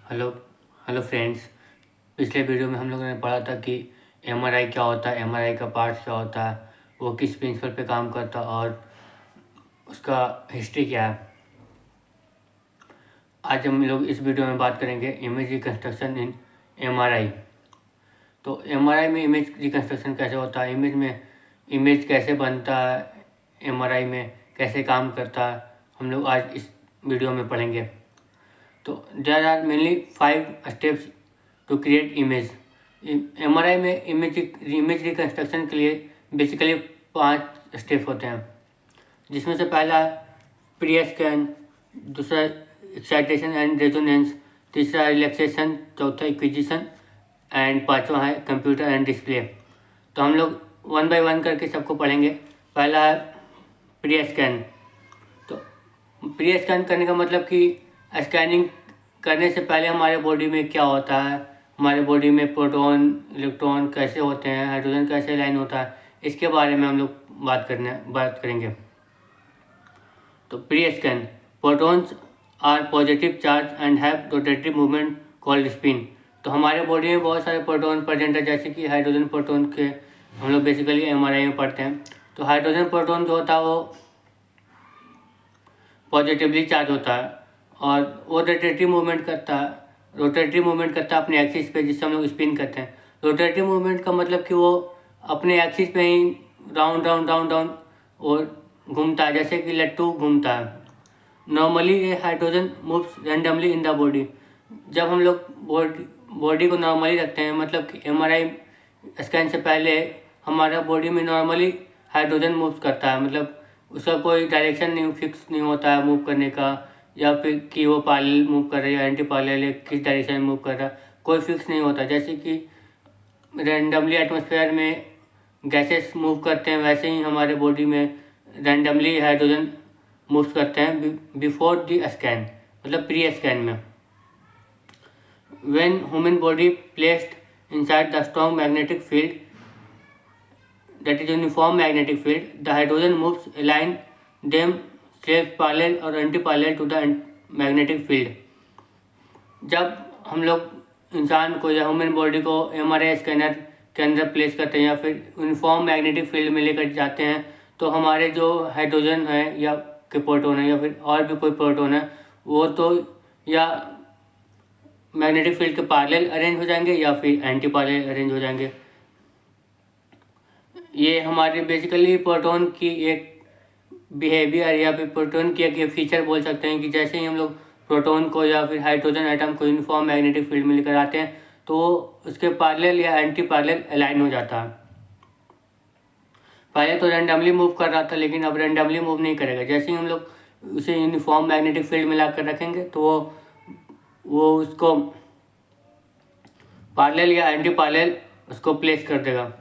Hello hello friends. पिछले video में हम लोगों ने पढ़ा था कि एमआरआई क्या होता है, एमआरआई का पार्ट्स क्या होता है, वो किस प्रिंसिपल पे काम करता है और उसका हिस्ट्री क्या है। आज हम लोग इस वीडियो में बात करेंगे इमेज रिकन्स्ट्रक्शन इन एमआरआई। तो एमआरआई में इमेज रिकन्स्ट्रक्शन कैसे होता है, इमेज कैसे बनता है, एमआरआई में कैसे काम करता है, हम लोग आज इस वीडियो में पढ़ेंगे। तो there are mainly 5 steps to create image. MRI में इमेज रिकन्स्ट्रक्शन के लिए बेसिकली 5 स्टेप होते हैं, जिसमें से पहला है प्री स्कैन, दूसरा एक्साइटेशन एंड रेजोनेंस, तीसरा रिलैक्सेशन, चौथा इक्विजिशन एंड पांचवा है कंप्यूटर एंड डिस्प्ले। तो हम लोग 1 बाय 1 करके सबको पढ़ेंगे। पहला है प्री स्कैन। तो प्री स्कैन करने का मतलब कि स्कैनिंग करने से पहले हमारे बॉडी में क्या होता है, हमारे बॉडी में प्रोटॉन इलेक्ट्रॉन कैसे होते हैं, हाइड्रोजन कैसे लाइन होता है, इसके बारे में हम लोग बात करेंगे। तो pre scan, protons are positive charge and have rotatory movement called spin. तो हमारे बॉडी में बहुत सारे प्रोटॉन प्रेजेंट है, जैसे कि हाइड्रोजन प्रोटॉन के हम लोग बेसिकली एमआरआई में पढ़ते हैं। तो हाइड्रोजन प्रोटॉन जो होता है वो पॉजिटिवली चार्ज होता है और वो रोटेटरी मूवमेंट करता है अपने एक्सिस पे, जिससे हम लोग स्पिन करते हैं। रोटेटरी मूवमेंट का मतलब कि वो अपने एक्सिस पे ही राउंड राउंड राउंड राउंड और घूमता है, जैसे कि लट्टू घूमता है। नॉर्मली ये hydrogen moves randomly in the body. जब हम लोग बॉडी को नॉर्मली रखते हैं, मतलब कि एमआरआई स्कैन से पहले हमारा बॉडी में नॉर्मली हाइड्रोजन मूव्स करता है, मतलब उसका कोई डायरेक्शन नहीं फिक्स नहीं होता है मूव करने का, या फिर कि वो पैरेलल मूव कर रहा है या एंटी पैरेलल या किस डायरेक्शन में मूव कर रहा है, कोई फिक्स नहीं होता। जैसे कि रैंडमली एटमॉस्फेयर में गैसेस मूव करते हैं, वैसे ही हमारे बॉडी में रैंडमली हाइड्रोजन मूव करते हैं बिफोर द स्कैन, मतलब प्री स्कैन में। When human body placed inside the strong magnetic field, that is uniform magnetic field, the hydrogen moves align them self parallel और anti parallel to the magnetic field। जब हम लोग इंसान को या human body को MRI scanner के अंदर प्लेस करते हैं या फिर यूनिफॉर्म मैग्नेटिक फील्ड में लेकर जाते हैं, तो हमारे जो हाइड्रोजन है या के प्रोटॉन है या फिर और भी कोई प्रोटॉन है, वो तो या मैग्नेटिक फील्ड के पैरेलल अरेंज हो जाएंगे या फिर एंटी पैरेलल अरेंज हो जाएंगे। ये हमारे बेसिकली प्रोटॉन की एक बिहेवियर या फिर प्रोटॉन की एक फीचर बोल सकते हैं कि जैसे ही हम लोग प्रोटॉन को या फिर हाइड्रोजन एटम को यूनिफॉर्म मैग्नेटिक फील्ड में लेकर आते हैं, तो उसके पैरेलल या एंटी पैरेलल अलाइन हो जाता है। पहले तो रैंडमली मूव कर रहा था, लेकिन अब रैंडमली मूव नहीं करेगा। जैसे ही हम लोग उसे यूनिफॉर्म मैग्नेटिक फील्ड में ला कर रखेंगे, तो वो उसको पैरेलल या एंटी पैरेलल उसको प्लेस कर देगा।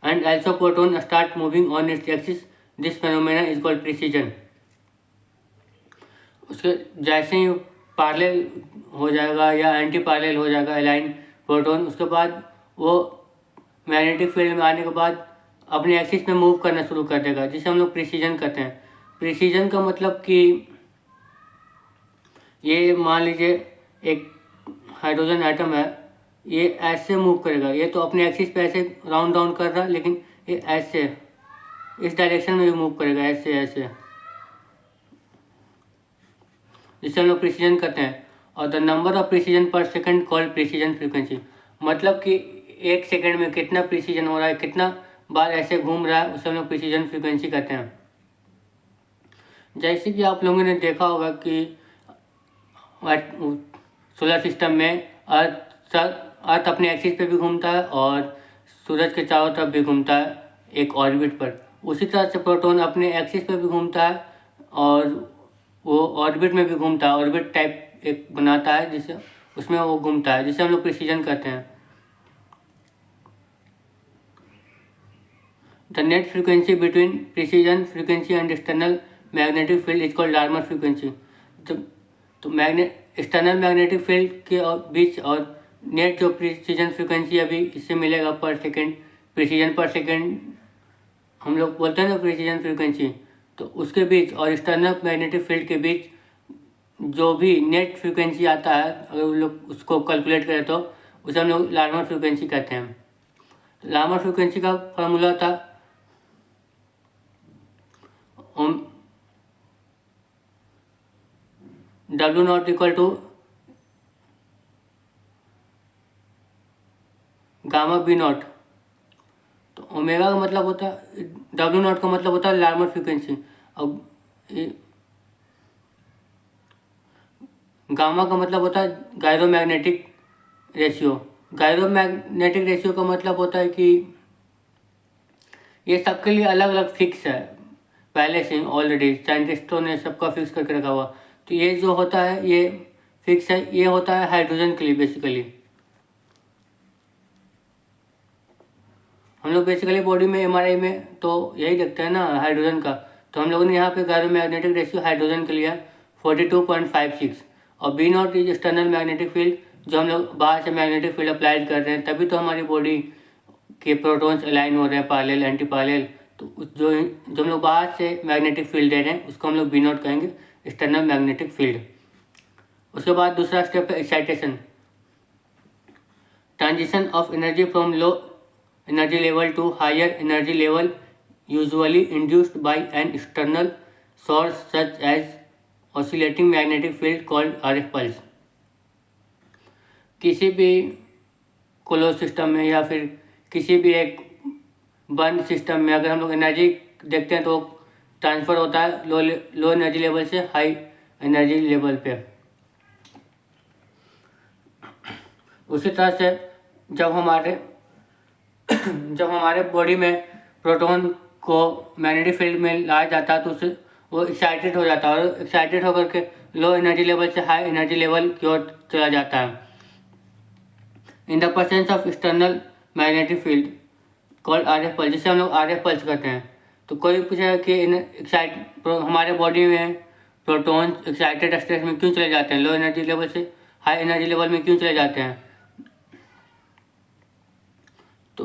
And also proton start moving on its axis. This phenomena is called precision। उसके जैसे ही पैरेलल हो जाएगा या एंटी पैरेलल हो जाएगा अलाइन प्रोटॉन, उसके बाद वो मैग्नेटिक फील्ड में आने के बाद अपने एक्सिस में मूव करना शुरू कर देगा, जिसे हम लोग प्रिसीजन कहते हैं। प्रिसीजन का मतलब कि ये मान लीजिए एक हाइड्रोजन एटम है, ये ऐसे मूव करेगा। ये तो अपने एक्सिस पे ऐसे राउंड राउंड कर रहा है, लेकिन ये ऐसे इस डायरेक्शन में भी मूव करेगा, ऐसे ऐसे, जिससे हम लोग प्रिसीजन करते हैं। और द नंबर ऑफ प्रिसीजन पर सेकंड कॉल्ड प्रिसीजन फ्रीक्वेंसी। मतलब कि एक सेकंड में कितना प्रिसीजन हो रहा है, कितना बार ऐसे घूम रहा है, उसे हम लोग प्रिसीजन फ्रीक्वेंसी कहते हैं। जैसे कि आप लोगों ने देखा होगा कि सोलर सिस्टम में अर्थ अपने एक्सिस पे भी घूमता है और सूरज के चारों तरफ भी घूमता है एक ऑर्बिट पर। उसी तरह से प्रोटॉन अपने एक्सिस पे भी घूमता है और वो ऑर्बिट में भी घूमता है, ऑर्बिट टाइप एक बनाता है जिससे उसमें वो घूमता है, जिसे हम लोग प्रिसीजन कहते हैं। The net frequency between precision frequency and external magnetic field is called Larmor frequency. तो एक्सटर्नल मैग्नेटिक फील्ड के बीच और नेट जो प्रिसीजन फ्रीक्वेंसी अभी इससे मिलेगा पर सेकेंड, प्रिसीजन पर सेकेंड हम लोग बोलते हैं ना प्रिसीजन फ्रीक्वेंसी, तो उसके बीच और एक्सटर्नल मैग्नेटिक फील्ड के बीच जो भी नेट फ्रिक्वेंसी आता है, अगर वो लोग उसको कैलकुलेट करें तो उसे हम लोग लार्मर फ्रिक्वेंसी कहते हैं। लार्मर फ्रिक्वेंसी का फॉर्मूला था W0 equal to gamma B0। तो ओमेगा का मतलब होता है, W0 का मतलब होता है लार्मर फ्रिक्वेंसी, और गामा का मतलब होता है गायरोमैग्नेटिक रेशियो। गायरोमैग्नेटिक रेशियो का मतलब होता है कि ये सबके लिए अलग अलग फिक्स है पहले से, ऑलरेडी साइंटिस्टों ने सबका फिक्स करके रखा हुआ। तो ये जो होता है ये फिक्स है, ये होता है हाइड्रोजन के लिए बेसिकली। हम लोग बेसिकली बॉडी में एमआरआई में तो यही देखते हैं ना हाइड्रोजन का। तो हम लोगों ने यहाँ पे गायरोमैग्नेटिक रेशियो हाइड्रोजन के लिए 42.56, और B0 is external magnetic field, जो हम लोग बाहर से मैग्नेटिक फील्ड अप्लाई कर रहे हैं, तभी तो हमारी बॉडी के प्रोटॉन्स अलाइन हो रहे हैं पैरेलल एंटी पैरेलल। तो जो हम लोग बाहर से मैग्नेटिक फील्ड दे रहे हैं उसको हम लोग B0 कहेंगे, एक्सटर्नल मैग्नेटिक फील्ड। उसके बाद दूसरा स्टेप है excitation, transition of energy from low energy level to higher energy level, usually induced by an external source such as oscillating magnetic field called RF pulse। किसी भी close system में या फिर किसी भी एक बंद सिस्टम में अगर हम लोग एनर्जी देखते हैं तो ट्रांसफ़र होता है लो एनर्जी लेवल से हाई एनर्जी लेवल पे। उसी तरह से जब हमारे बॉडी में प्रोटॉन को मैग्नेटिक फील्ड में लाया जाता है तो उससे वो एक्साइटेड हो जाता है, और एक्साइटेड होकर के लो एनर्जी लेवल से हाई एनर्जी लेवल की ओर चला जाता है in the presence of external magnetic field called RF pulse, जिसे हम लोग RF पल्स कहते हैं। तो कोई पूछेगा कि हमारे बॉडी में प्रोटॉन एक्साइटेड स्टेट में क्यों चले जाते हैं, लो एनर्जी लेवल से हाई एनर्जी लेवल में क्यों चले जाते हैं, तो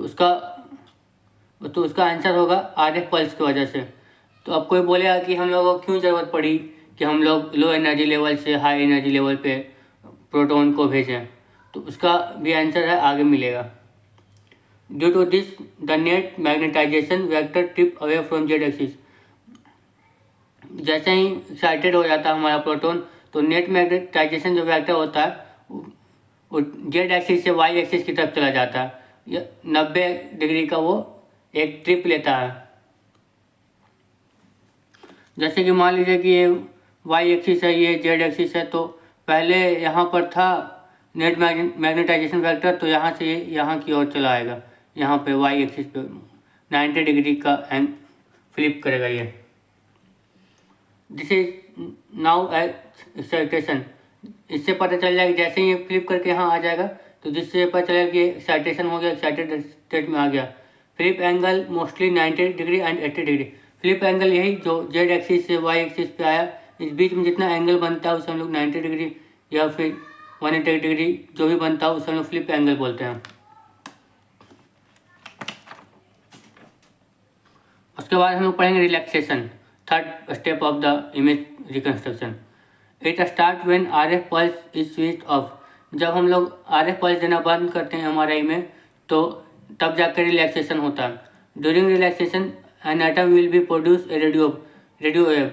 उसका आंसर होगा RF पल्स की वजह से। तो अब कोई बोलेगा कि हम लोगों को क्यों ज़रूरत पड़ी कि हम लोग लो एनर्जी लेवल से हाई एनर्जी लेवल पे प्रोटॉन को भेजें, तो उसका भी आंसर है आगे मिलेगा। Due to this the net magnetization vector trip away from Z axis. जैसे ही एक्साइटेड हो जाता है हमारा प्रोटॉन तो नेट मैग्नेटाइजेशन जो वेक्टर होता है वो जेड एक्सिस से वाई एक्सिस की तरफ चला जाता है, 90 डिग्री का वो एक ट्रिप लेता है। जैसे कि मान लीजिए कि ये वाई एक्सिस है, ये जेड एक्सिस है, तो पहले यहाँ पर था नेट मैग्नेटाइजेशन वेक्टर, तो यहाँ से ये यहाँ की ओर चला आएगा, यहाँ पे वाई एक्सिस पे 90 डिग्री का एंड फ्लिप करेगा ये। This is now excitation. इससे पता चल जाएगा जैसे ही ये फ्लिप करके यहाँ आ जाएगा तो जिससे पता चलेगा कि एक्साइटेशन हो गया, एक्साइटेड स्टेट में आ गया। Flip angle mostly 90 degree and 80 degree. Flip angle यही जो जेड एक्सिस से वाई एक्सिस पे आया, इस बीच में जितना एंगल बनता है उसे हम लोग 90 डिग्री या फिर 180 डिग्री जो भी बनता है उसे हम लोग फ्लिप एंगल बोलते हैं। उसके बाद हम लोग पढ़ेंगे relaxation, third step of the image reconstruction. It start when RF pulse is switch off. जब हम लोग RF पल्स देना बंद करते हैं MRI में तो तब जाकर रिलैक्सेशन होता है। During relaxation an atom will be produce a radio wave.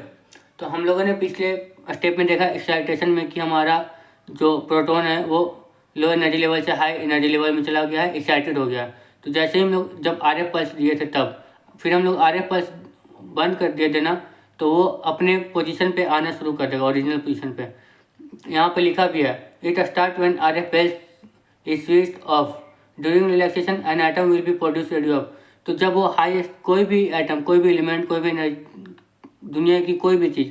तो हम लोगों ने पिछले स्टेप में देखा एक्साइटेशन में कि हमारा जो प्रोटॉन है वो लो एनर्जी लेवल से हाई एनर्जी लेवल में चला गया है, एक्साइटेड हो गया। तो जैसे ही हम लोग जब RF पल्स दिए थे तब फिर हम लोग RF पल्स बंद कर दिए देना तो वो अपने पोजीशन पे आना शुरू कर देगा, ओरिजिनल पोजीशन पे। यहाँ पे लिखा भी है it start when RF pulse is switched off during relaxation an atom will be produce radio wave. तो जब वो हाई कोई भी एटम, कोई भी एलिमेंट, कोई भी दुनिया की कोई भी चीज़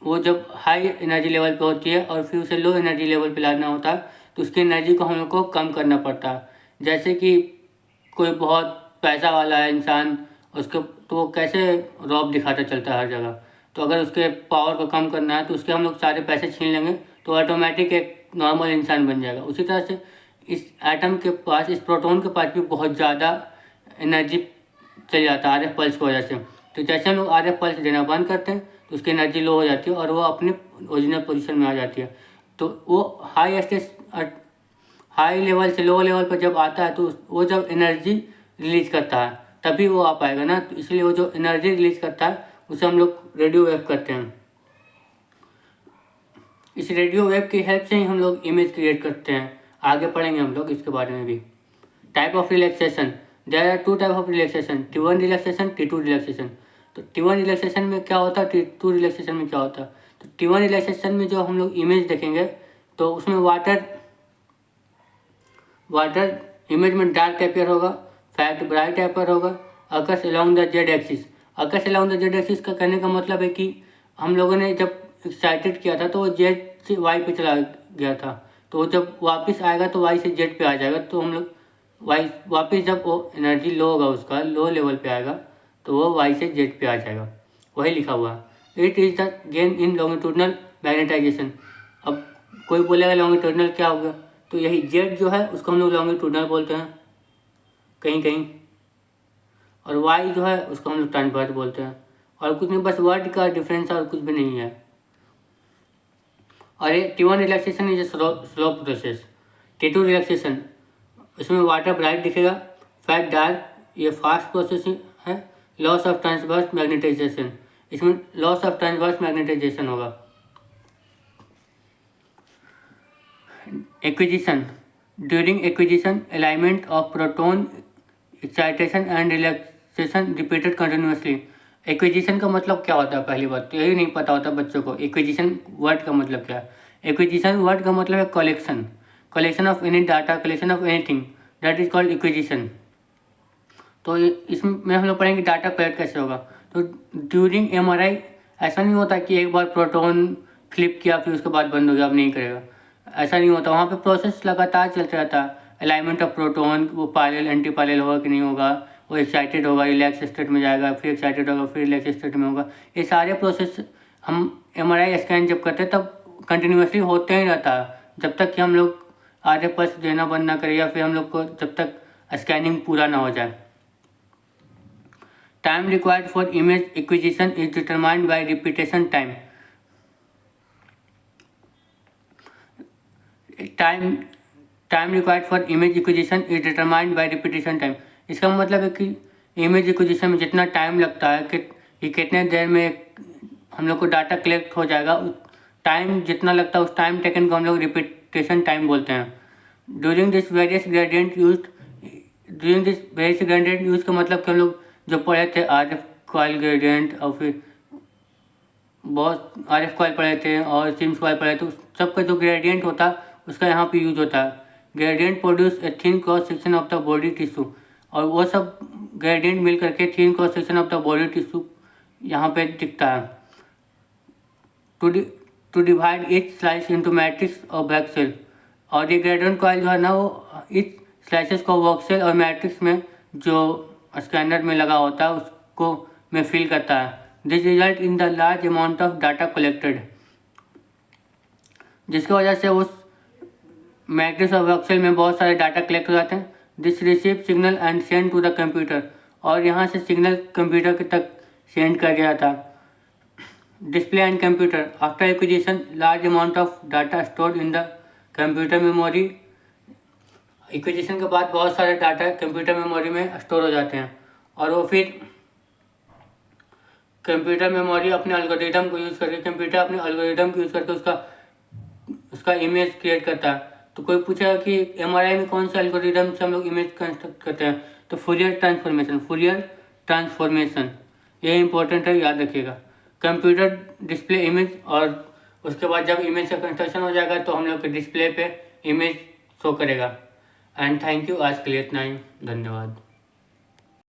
वो जब हाई एनर्जी लेवल पे होती है और फिर उसे लो एनर्जी लेवल पे लाना होता है तो उसकी एनर्जी को हम लोग को कम करना पड़ता है। जैसे कि कोई बहुत पैसा वाला है इंसान, उसके तो वो कैसे रौब दिखाता चलता है हर जगह, तो अगर उसके पावर को कम करना है तो उसके हम लोग सारे पैसे छीन लेंगे तो ऑटोमेटिक एक नॉर्मल इंसान बन जाएगा। उसी तरह से इस एटम के पास, इस प्रोटॉन के पास भी बहुत ज़्यादा एनर्जी चल जाता है RF पल्स की वजह से। तो जैसे हम लोग RF पल्स देना बंद करते हैं तो उसकी एनर्जी लो हो जाती है और वो अपने ओरिजिनल पोजीशन में आ जाती है। तो वो हाई लेवल से लो लेवल पर जब आता है तो वो जब एनर्जी रिलीज करता है तभी वो आ पाएगा ना। तो इसलिए वो जो एनर्जी रिलीज करता है उसे हम लोग रेडियो वेव कहते हैं। इस रेडियो वेव की हेल्प से ही हम लोग इमेज क्रिएट करते हैं। आगे पढ़ेंगे हम लोग इसके बारे में भी। Type of relaxation, there are 2 type of relaxation, T1 relaxation, T2 relaxation. तो T1 रिलैक्सेशन में क्या होता है, T2 रिलैक्सेशन में क्या होता है। तो T1 रिलैक्सेशन में जो हम लोग इमेज देखेंगे तो उसमें वाटर इमेज में डार्क अपेयर होगा, फैट ब्राइट अपेयर होगा, occurs along the Z axis. Occurs along the Z axis का कहने का मतलब है कि हम लोगों ने जब एक्साइटेड किया था तो वो जेड से वाई पे चला गया था, तो वो जब वापस आएगा तो वाई से जेड पे आ जाएगा। तो हम लोग वाई वापस जब वो एनर्जी लो होगा उसका लो लेवल पे आएगा तो वो वाई से जेड पे आ जाएगा, वही लिखा हुआ है। It is the gain in longitudinal magnetization. अब कोई बोलेगा लॉन्गिट्यूडनल क्या होगा, तो यही जेड जो है उसको हम लोग लॉन्गिट्यूडनल बोलते हैं कहीं कहीं, और वाई जो है उसको हम लोग ट्रांसवर्स बोलते हैं। और कुछ नहीं, बस वर्ड का डिफरेंस और कुछ भी नहीं है। और ये T1 relaxation is slow process. T2 relaxation, इसमें वाटर ब्राइट दिखेगा, फैट डार्क, ये फास्ट प्रोसेसिंग है। लॉस ऑफ ट्रांसवर्स मैग्नेटाइजेशन, इसमें लॉस ऑफ ट्रांसवर्स मैग्नेटाइजेशन होगा। Acquisition, during acquisition alignment of proton excitation and relaxation repeated continuously. Acquisition का मतलब क्या होता है, पहली बात तो यही नहीं पता होता बच्चों को एक्विजिशन वर्ड का मतलब क्या है। एक्विजिशन वर्ड का मतलब है collection of any data, collection of anything, that is called acquisition. तो इसमें हम लोग पढ़ेंगे डाटा कलेक्ट कैसे होगा। तो ड्यूरिंग MRI ऐसा नहीं होता कि एक बार प्रोटोन फ्लिप किया फिर उसके बाद बंद हो गया, अब नहीं करेगा, ऐसा नहीं होता। वहाँ पे प्रोसेस लगातार चलता रहता है। अलाइनमेंट ऑफ प्रोटोन, वो पैरेलल एंटी पैरेलल होगा कि नहीं होगा, वो एक्साइटेड होगा रिलैक्स स्टेट में जाएगा, फिर एक्साइटेड होगा फिर रिलैक्स स्टेट में होगा। ये सारे प्रोसेस हम MRI स्कैन जब करते हैं तब कंटिन्यूसली होते ही रहता है, जब तक कि हम लोग RFS देना बंद ना करें या फिर हम लोग को जब तक स्कैनिंग पूरा ना हो जाए। Time required for image acquisition is determined by repetition time. Time required for image acquisition is determined by repetition time. इसका मतलब है कि इमेज एक्विजिशन में जितना टाइम लगता है कि कितने देर में हम लोग को डाटा कलेक्ट हो जाएगा, टाइम जितना लगता है उस टाइम टेकन को हम लोग रिपीटेशन टाइम बोलते हैं। During this various gradient use का मतलब कि हम लोग जो पढ़े थे RF कॉइल ग्रेडियंट और फिर बहुत RF कॉइल पढ़े थे और सिम्स कॉइल पढ़े थे, सबका जो ग्रेडियंट होता है उसका यहाँ पे यूज होता है। Gradient produce a thin cross section of the body tissue, और वो सब ग्रेडियंट मिल करके thin cross section of the body tissue यहाँ पे दिखता है। To divide each slice into matrix और वैक्सेल, और ये ग्रेडियंट कॉइल जो है ना वो ईच स्लाइसेस को वैक्सेल और मैट्रिक्स में जो स्कैनर में लगा होता है उसको में फिल करता है। This result in the large amount of data collected, जिसकी वजह से उस मैट्रिक्स और वैक्सेल में बहुत सारे डाटा कलेक्ट हो जाते हैं। This receive signal and send to the computer, और यहाँ से सिग्नल कंप्यूटर के तक सेंड कर दिया था। Display and computer, after acquisition large amount of data stored in the computer memory. Acquisition के बाद बहुत सारे डाटा कंप्यूटर मेमोरी में स्टोर हो जाते हैं, और वो फिर कंप्यूटर मेमोरी अपने एल्गोरिदम को यूज़ करके उसका इमेज क्रिएट करता है। तो कोई पूछेगा कि MRI में कौन सा एल्गोरिदम से हम लोग इमेज कंस्ट्रक्ट करते हैं, तो फूरियर ट्रांसफॉर्मेशन ये इंपॉर्टेंट है, याद रखिएगा। कंप्यूटर डिस्प्ले इमेज, और उसके बाद जब इमेज का कंस्ट्रक्शन हो जाएगा तो हम लोग के डिस्प्ले पे इमेज शो करेगा। एंड थैंक यू, आज के लिए इतना ही, धन्यवाद।